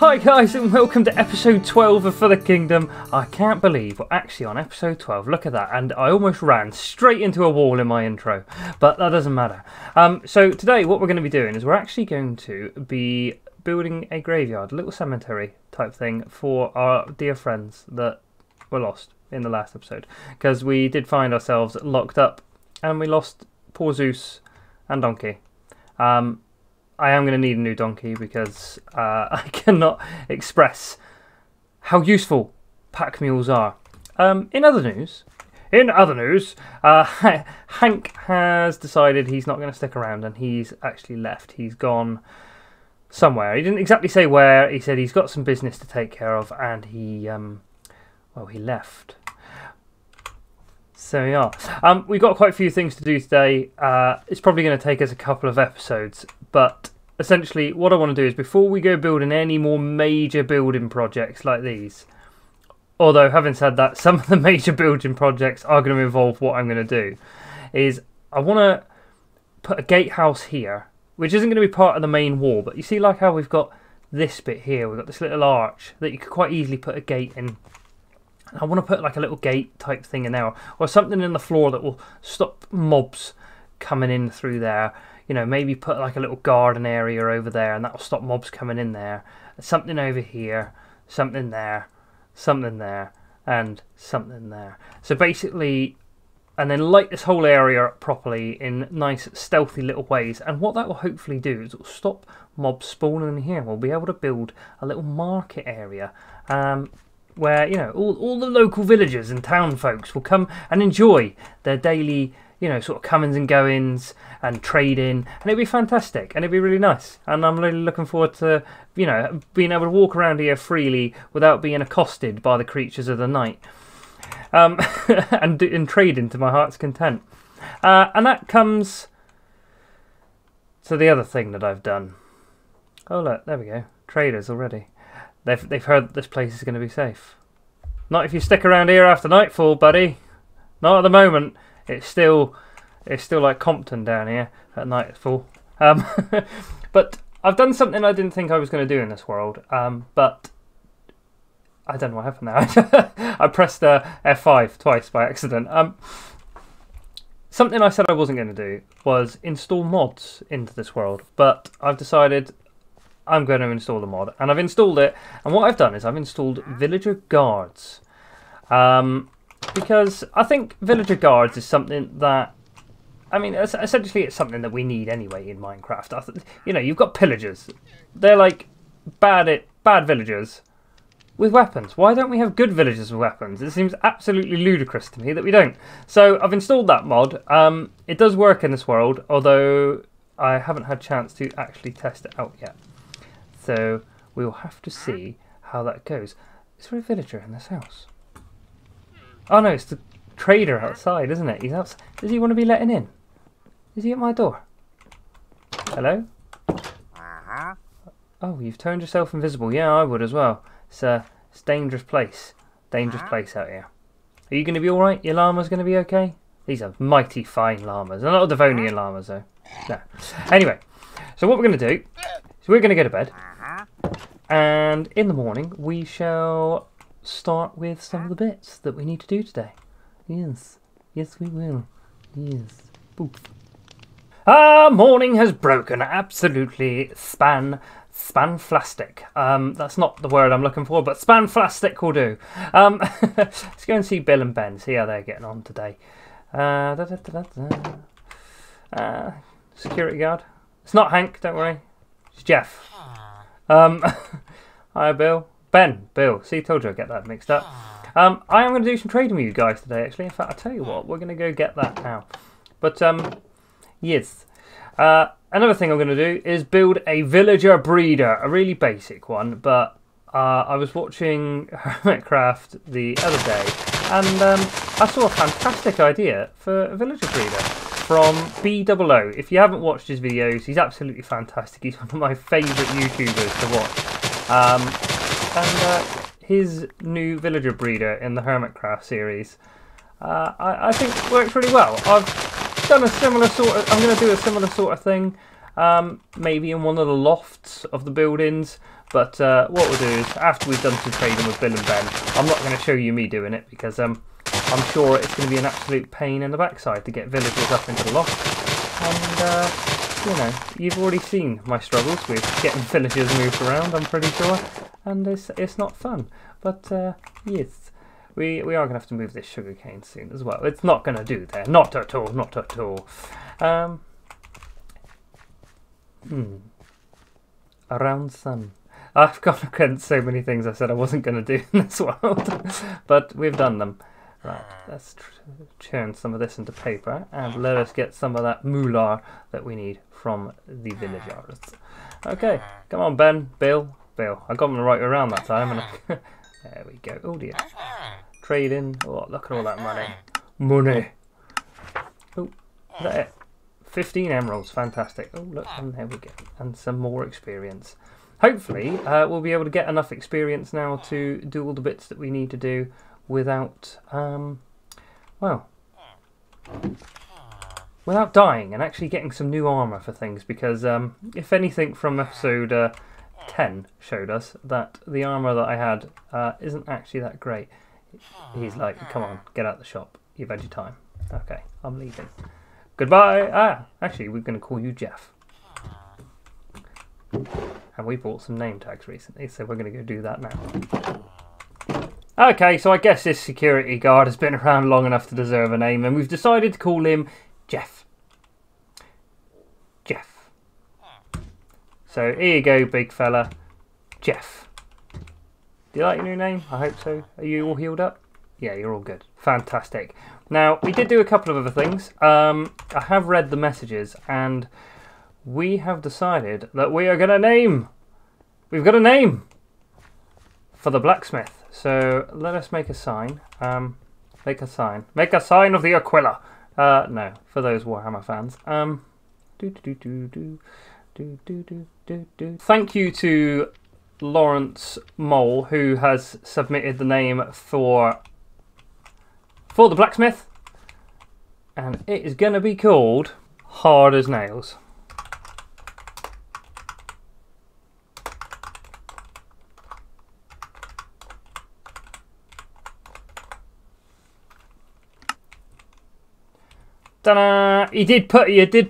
Hi guys and welcome to episode 12 of For the Kingdom. I can't believe we're actually on episode 12, look at that, and I almost ran straight into a wall in my intro, but that doesn't matter. So today what we're going to be doing is we're actually going to be building a graveyard, a little cemetery type thing for our dear friends that were lost in the last episode, because we did find ourselves locked up and we lost poor Zeus and Donkey. I am going to need a new donkey because I cannot express how useful pack mules are. In other news, Hank has decided he's not going to stick around and he's actually left. He's gone somewhere. He didn't exactly say where. He said he's got some business to take care of and he left. So we are. We've got quite a few things to do today. It's probably going to take us a couple of episodes, but essentially what I want to do is before we go building any more major building projects like these, although having said that, some of the major building projects are going to involve what I'm going to do, is I want to put a gatehouse here, which isn't going to be part of the main wall, but you see like how we've got this bit here, we've got this little arch that you could quite easily put a gate in. I want to put like a little gate type thing in there, or something in the floor that will stop mobs coming in through there. You know, maybe put like a little garden area over there and that will stop mobs coming in there. Something over here, something there, something there, and something there. So basically, and then light this whole area up properly in nice stealthy little ways. And what that will hopefully do is it will stop mobs spawning in here. We'll be able to build a little market area where, you know, all the local villagers and town folks will come and enjoy their daily, you know, sort of comings and goings and trading, and it'd be fantastic and it'd be really nice. And I'm really looking forward to, you know, being able to walk around here freely without being accosted by the creatures of the night, and trading to my heart's content. And that comes to the other thing that I've done. Oh look, there we go, traders already. They've heard that this place is going to be safe. Not if you stick around here after nightfall, buddy. Not at the moment. It's still like Compton down here at nightfall. But I've done something I didn't think I was going to do in this world. But I don't know what happened there. I pressed F5 twice by accident. Something I said I wasn't going to do was install mods into this world. But I've decided I'm going to install the mod, and I've installed it, and what I've done is I've installed villager guards, because I think villager guards is something that, I mean, essentially it's something that we need anyway in Minecraft. You know, you've got pillagers, they're like bad villagers with weapons. Why don't we have good villagers with weapons? It seems absolutely ludicrous to me that we don't. So I've installed that mod. It does work in this world, although I haven't had a chance to actually test it out yet. So we'll have to see how that goes. Is there a villager in this house? Oh no, it's the trader outside, isn't it? He's outside. Does he want to be letting in? Is he at my door? Hello? Oh, you've turned yourself invisible. Yeah, I would as well. It's a dangerous place. Dangerous place out here. Are you going to be alright? Your llama's going to be okay? These are mighty fine llamas. They're not Devonian llamas though. No. Anyway, so what we're going to do is we're going to go to bed. And in the morning we shall start with some of the bits that we need to do today. Yes. Yes we will. Yes. Boop. Morning has broken. Absolutely spanflastic. That's not the word I'm looking for, but spanflastic will do. Let's go and see Bill and Ben, see how they're getting on today. Security guard. It's not Hank, don't worry. It's Jeff. Hi Bill. Ben. Bill. See, told you I'd get that mixed up. I am going to do some trading with you guys today, actually. In fact, I'll tell you what, we're going to go get that now. But, yes. Another thing I'm going to do is build a villager breeder. A really basic one, but I was watching Hermitcraft the other day, and I saw a fantastic idea for a villager breeder from BOO. If you haven't watched his videos, he's absolutely fantastic. He's one of my favourite YouTubers to watch. And his new villager breeder in the Hermitcraft series, I think works really well. I've done a similar sort of, I'm going to do a similar sort of thing maybe in one of the lofts of the buildings. But what we'll do is, after we've done some trading with Bill and Ben, I'm not going to show you me doing it because I'm sure it's going to be an absolute pain in the backside to get villagers up into the loft. And, you know, you've already seen my struggles with getting villagers moved around, I'm pretty sure. And it's not fun. But, yes, we are going to have to move this sugarcane soon as well. It's not going to do there. Not at all, not at all. Around sun. I've gone against so many things I said I wasn't going to do in this world. But we've done them. Right, let's turn some of this into paper and let us get some of that moolah that we need from the villagers. Okay, come on Ben, Bill. I got them the right way around that time. And there we go. Oh dear. Trading. Oh, look at all that money. Money. Oh, is that it? 15 emeralds. Fantastic. Oh, look, and there we go. And some more experience. Hopefully, we'll be able to get enough experience now to do all the bits that we need to do without, well, without dying and actually getting some new armour for things, because if anything from episode 10 showed us that the armour that I had isn't actually that great. He's like, come on, get out the shop, you've had your time. Okay, I'm leaving. Goodbye. Actually, we're going to call you Jeff. And we bought some name tags recently, so we're going to go do that now. Okay, so I guess this security guard has been around long enough to deserve a name, and we've decided to call him Jeff. Jeff. So here you go, big fella. Jeff. Do you like your new name? I hope so. Are you all healed up? Yeah, you're all good. Fantastic. Now, we did do a couple of other things. I have read the messages, and we have decided that we are going to name. We've got a name for the blacksmith. So let us make a sign. Make a sign. Make a sign of the Aquila. No, for those Warhammer fans. Thank you to Lawrence Mole, who has submitted the name for the blacksmith, and it is going to be called Hard as Nails. Ta-da! You did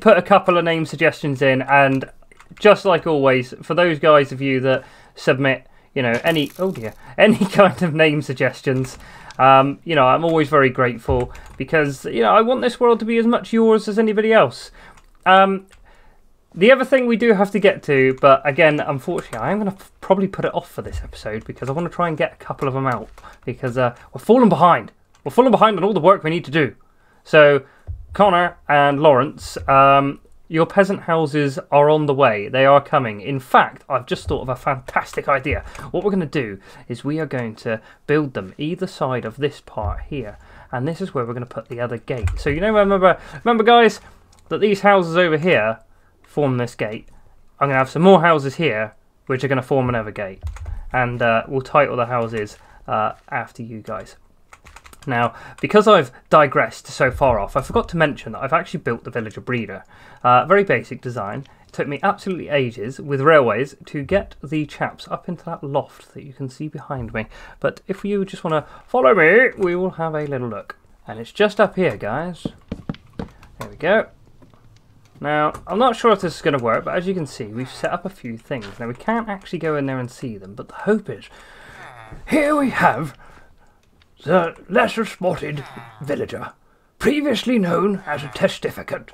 put a couple of name suggestions in, and just like always, for those guys of you that submit, you know, any kind of name suggestions, you know, I'm always very grateful because, you know, I want this world to be as much yours as anybody else. The other thing we do have to get to, but again, unfortunately, I am going to probably put it off for this episode because I want to try and get a couple of them out because we're falling behind. We're falling behind on all the work we need to do. So, Connor and Lawrence, your peasant houses are on the way. They are coming. In fact, I've just thought of a fantastic idea. What we're going to do is we are going to build them either side of this part here. And this is where we're going to put the other gate. So, you know, remember guys, that these houses over here form this gate. I'm going to have some more houses here, which are going to form another gate. And we'll title the houses after you guys. Now, because I've digressed so far off, I forgot to mention that I've actually built the villager breeder. Very basic design. It took me absolutely ages with railways to get the chaps up into that loft that you can see behind me. But if you just want to follow me, we will have a little look. And it's just up here, guys. There we go. Now, I'm not sure if this is going to work, but as you can see, we've set up a few things. Now, we can't actually go in there and see them, but the hope is, here we have the lesser spotted villager, previously known as a testificant.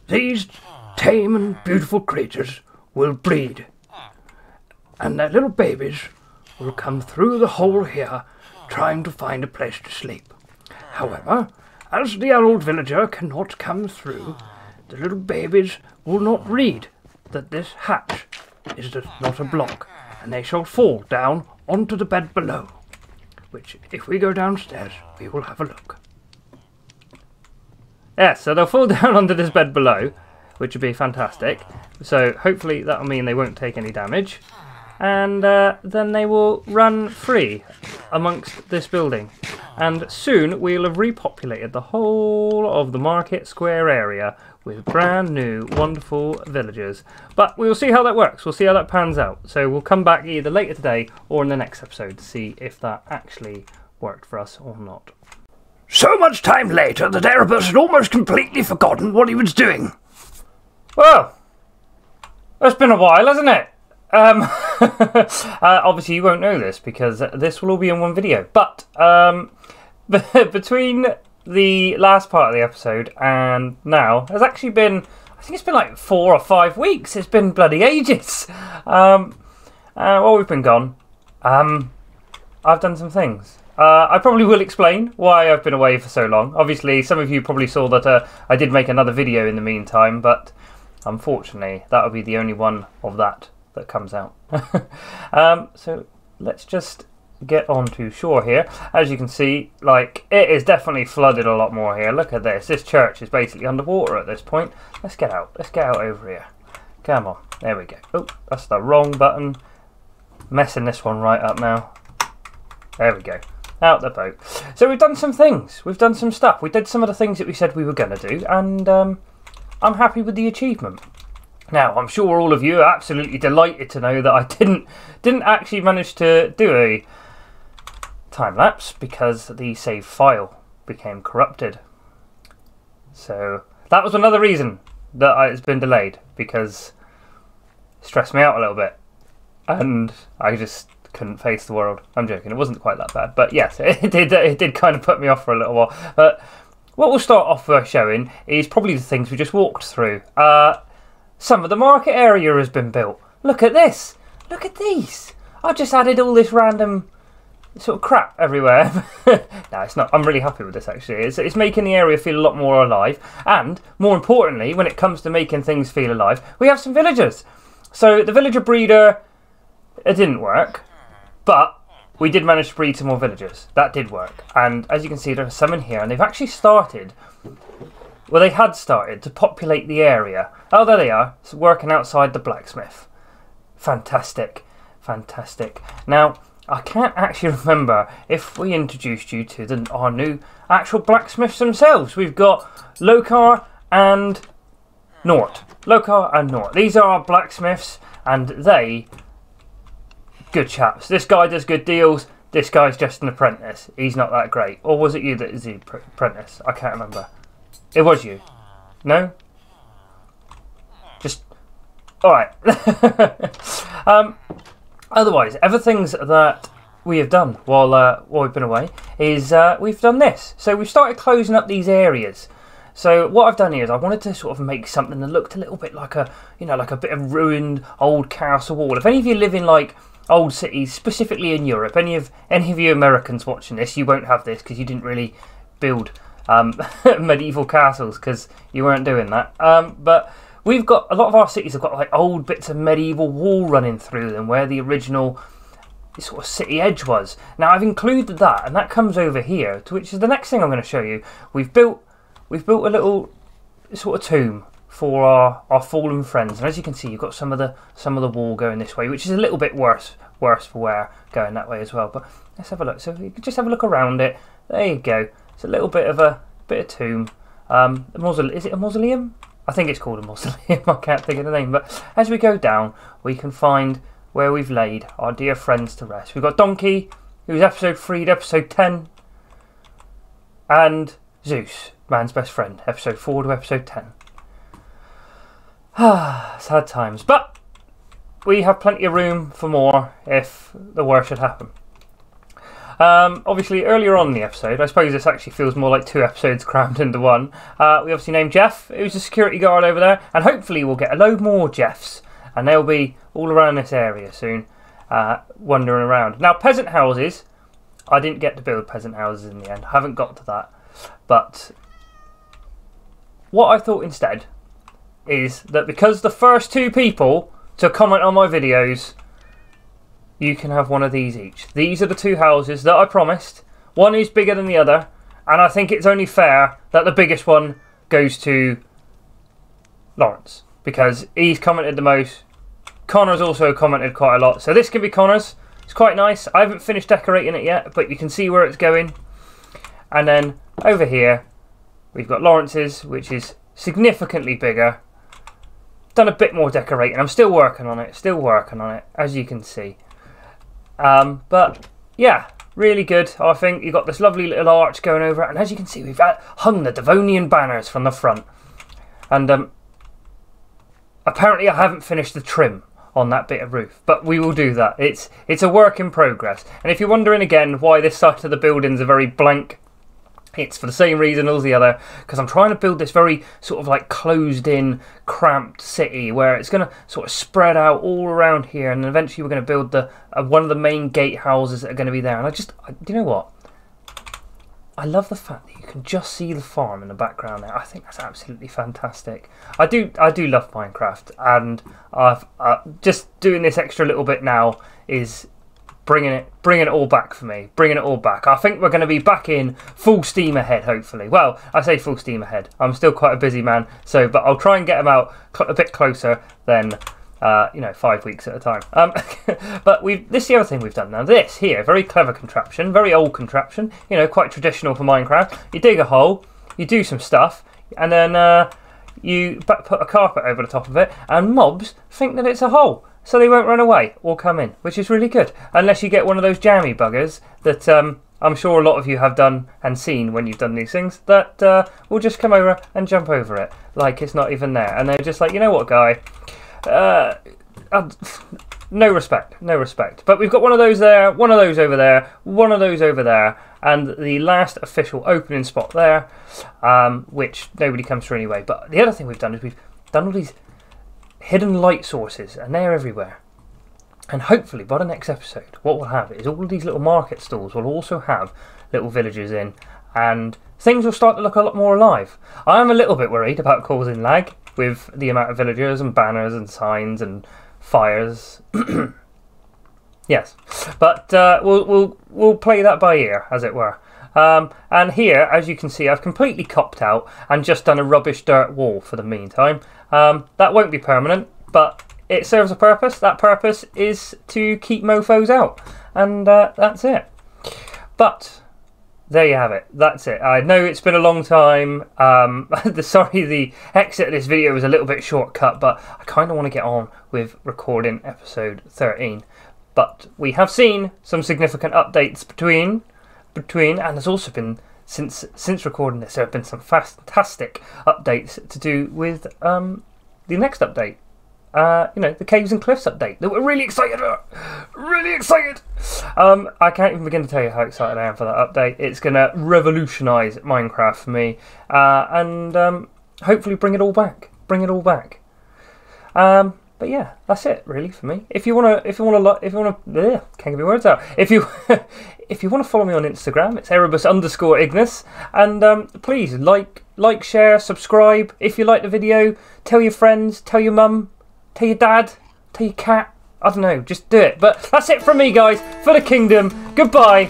These tame and beautiful creatures will breed, and their little babies will come through the hole here, trying to find a place to sleep. However, as the adult villager cannot come through, the little babies will not read that this hatch is not a block, and they shall fall down onto the bed below. Which, if we go downstairs, we will have a look. Yeah, so they'll fall down onto this bed below, which would be fantastic. So hopefully that'll mean they won't take any damage. And then they will run free amongst this building. And soon we'll have repopulated the whole of the market square area with brand new, wonderful villagers. But we'll see how that works. We'll see how that pans out. So we'll come back either later today or in the next episode to see if that actually worked for us or not. So much time later that Erebus had almost completely forgotten what he was doing. Well, it's been a while, hasn't it? Obviously you won't know this because this will all be in one video. But between the last part of the episode and now has actually been, I think it's been like 4 or 5 weeks. It's been bloody ages. While we've been gone, I've done some things. I probably will explain why I've been away for so long. Obviously some of you probably saw that I did make another video in the meantime, but unfortunately that'll be the only one of that comes out. So let's just get onto shore here. As you can see, like, it is definitely flooded a lot more here. Look at this. This church is basically underwater at this point. Let's get out. Let's get out over here. Come on. There we go. Oh, that's the wrong button. Messing this one right up now. There we go. Out the boat. So we've done some things. We've done some stuff. We did some of the things that we said we were going to do, and I'm happy with the achievement. Now, I'm sure all of you are absolutely delighted to know that I didn't actually manage to do a time-lapse because the save file became corrupted. So that was another reason that it's been delayed, because it stressed me out a little bit and I just couldn't face the world. I'm joking, it wasn't quite that bad, but yes, it did kind of put me off for a little while. But what we'll start off by showing is probably the things we just walked through. Some of the market area has been built. Look at this. Look at these. I just added all this random sort of crap everywhere. No, it's not. I'm really happy with this actually. It's making the area feel a lot more alive, and more importantly, when it comes to making things feel alive, we have some villagers. So the villager breeder, it didn't work, but we did manage to breed some more villagers. That did work, and as you can see, there are some in here, and they've actually started. Well, they had started to populate the area. Oh, there they are. It's working outside the blacksmith. Fantastic, fantastic. Now, I can't actually remember if we introduced you to our new actual blacksmiths themselves. We've got Lokar and Nort. Lokar and Nort. These are our blacksmiths, and they, good chaps. This guy does good deals. This guy's just an apprentice. He's not that great. Or was it you that is the apprentice? I can't remember. It was you. No? Just... Alright. Otherwise, other things that we have done while we've been away is we've done this. So we've started closing up these areas. So what I've done here is I wanted to sort of make something that looked a little bit like a, you know, like a bit of ruined old castle wall. If any of you live in like old cities, specifically in Europe, any of you Americans watching this, you won't have this because you didn't really build medieval castles because you weren't doing that. But we've got, a lot of our cities have got like old bits of medieval wall running through them where the original sort of city edge was. Now I've included that, and that comes over here, to which is the next thing I'm going to show you. We've built a little sort of tomb for our fallen friends, and as you can see, you've got some of the wall going this way, which is a little bit worse for wear going that way as well. But let's have a look. So you can just have a look around it. There you go. It's a little bit of tomb. Is it a mausoleum? I think it's called a mausoleum. I can't think of the name. But as we go down, we can find where we've laid our dear friends to rest. We've got Donkey, who's episode 3 to episode 10, and Zeus, man's best friend, episode 4 to episode 10. Sad times, but we have plenty of room for more if the worst should happen. Obviously, earlier on in the episode, I suppose this actually feels more like 2 episodes crammed into one, we obviously named Jeff, who's a security guard over there, and hopefully we'll get a load more Jeffs, and they'll be all around this area soon, wandering around. Now, peasant houses, I didn't get to build peasant houses in the end, I haven't got to that, but what I thought instead is that because the first 2 people to comment on my videos, you can have one of these each. These are the 2 houses that I promised. One is bigger than the other, and I think it's only fair that the biggest one goes to Lawrence, because he's commented the most. Connor's also commented quite a lot, so this could be Connor's. It's quite nice. I haven't finished decorating it yet, but you can see where it's going. And then over here we've got Lawrence's, which is significantly bigger. Done a bit more decorating. I'm still working on it, as you can see. But yeah, really good. I think you've got this lovely little arch going over it, and as you can see, we've hung the Devonian banners from the front. And apparently I haven't finished the trim on that bit of roof, but we will do that. It's a work in progress. And if you're wondering again why this side of the buildings are very blank, it's for the same reason as the other, because I'm trying to build this very sort of like closed in, cramped city where it's going to sort of spread out all around here, and then eventually we're going to build the one of the main gatehouses that are going to be there. And you know what? I love the fact that you can just see the farm in the background there. I think that's absolutely fantastic. I do love Minecraft, and I've just doing this extra little bit now is bringing it all back for me. Bringing it all back. I think we're going to be back in full steam ahead, hopefully. Well, I say full steam ahead. I'm still quite a busy man, but I'll try and get them out a bit closer than 5 weeks at a time. But this is the other thing we've done now. This here, very clever contraption, very old contraption. Quite traditional for Minecraft. You dig a hole, you do some stuff, and then you put a carpet over the top of it, and mobs think that it's a hole, so they won't run away or come in, which is really good. Unless you get one of those jammy buggers that I'm sure a lot of you have done and seen when you've done these things, that will just come over and jump over it like it's not even there, and they're just like, you know what, guy. No respect. But we've got one of those there, one of those over there, one of those over there, and the last official opening spot there, which nobody comes through anyway. But the other thing we've done is we've done all these hidden light sources, and they're everywhere. And hopefully by the next episode, what we'll have is all of these little market stalls will also have little villages in, and things will start to look a lot more alive. I am a little bit worried about causing lag with the amount of villagers and banners and signs and fires. Yes, but we'll play that by ear, as it were. And here, as you can see, I've completely copped out and just done a rubbish dirt wall for the meantime. That won't be permanent, but it serves a purpose. That purpose is to keep mofos out, and that's it. But there you have it. That's it. I know it's been a long time. Sorry, the exit of this video was a little bit shortcut, but I kind of want to get on with recording episode 13. But we have seen some significant updates between, and there's also been, since recording this, there have been some fantastic updates to do with the next update. The Caves and Cliffs update that we're really excited about. Really excited. I can't even begin to tell you how excited I am for that update. It's going to revolutionise Minecraft for me, and hopefully bring it all back. But yeah, that's it really for me. If you wanna, can't get my words out. If you want to follow me on Instagram, it's Erebus_Ignis, and please like, share, subscribe. If you like the video, tell your friends, tell your mum. Tell your dad, tell your cat, I don't know, just do it. But that's it from me, guys, for the kingdom. Goodbye.